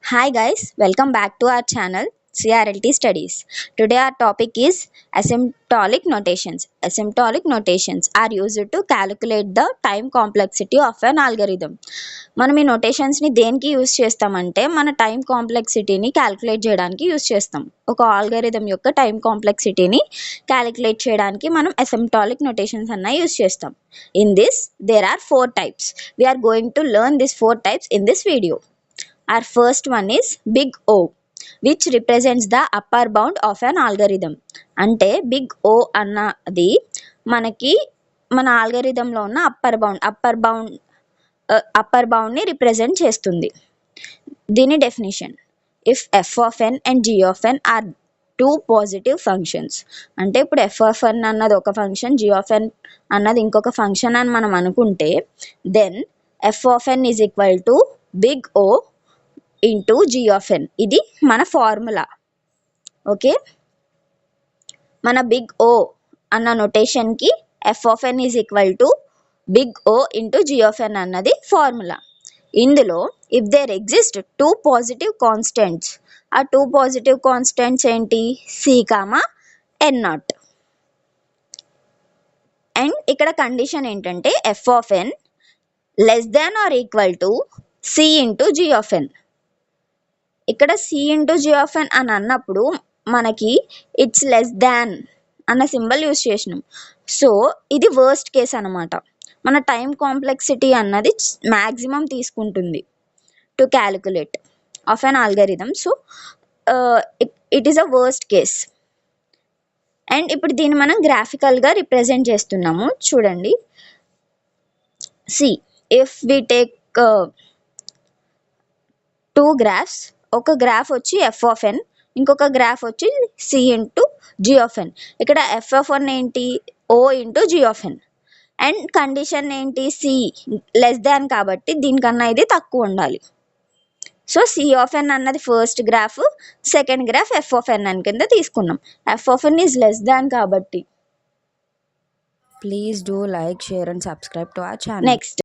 Hi guys, welcome back to our channel CRLT Studies. Today our topic is asymptotic notations. Asymptotic notations are used to calculate the time complexity of an algorithm. మనం ఈ నోటేషన్స్ని దేనికి use చేస్తామంటే మన time కాంప్లెక్సిటీని calculate చేయడానికి use చేస్తాం. ఒక algorithm యొక్క టైం కాంప్లెక్సిటీని క్యాలిక్యులేట్ చేయడానికి మనం అసిమ్ప్టాటిక్ నోటేషన్స్ అన్న యూస్ చేస్తాం. In this there are 4 types. We are going to learn these 4 types in this video. Our first one is big O, which represents the upper bound of an algorithm. అంటే big O అన్నది మనకి మన ఆల్గరిథంలో ఉన్న upper బౌండ్ని represent చేస్తుంది. దీని definition: if f of n and g of n are two positive functions. అంటే ఇప్పుడు F of n అన్నది ఒక ఫంక్షన్, జీ ఆఫ్ ఎన్ అన్నది ఇంకొక ఫంక్షన్ అని మనం అనుకుంటే, then f of n is equal to big O into g of n. ఇది మన ఫార్ములా. ఓకే, మన బిగ్ O అన్న నొటేషన్కి f of n is equal to big O into g of n అన్నది ఫార్ములా. ఇందులో if there exist 2 positive constants, ఆ 2 positive constants ఏంటి? C comma n naught. And ఇక్కడ కండిషన్ ఏంటంటే f of n less than or equal to c into g of n. ఇక్కడ c into g of n అని అన్నప్పుడు మనకి it's less than అన్న symbol use చేసినాం. So ఇది వర్స్ట్ కేస్ అనమాట. మన టైం కాంప్లెక్సిటీ అన్నది మ్యాక్సిమం తీసుకుంటుంది to calculate of an algorithm. So it is a worst case. And ఇప్పుడు దీన్ని మనం గ్రాఫికల్గా రిప్రజెంట్ చేస్తున్నాము. చూడండి, see if we take 2 graphs, ఒక గ్రాఫ్ వచ్చి ఎఫ్ ఆఫ్ ఎన్, ఇంకొక గ్రాఫ్ వచ్చి c into g of n. ఇక్కడ ఎఫ్ ఆఫ్ ఎన్ ఏంటి? O into g of n. And condition ఏంటి? సి లెస్ దాన్, కాబట్టి దీనికన్నా ఇది తక్కువ ఉండాలి. సో సి ఆఫ్ ఎన్ అన్నది first graph, second graph f of n అని కింద తీసుకున్నాం. F of n is less than కాబట్టి. Please do like, share and subscribe to our channel. Next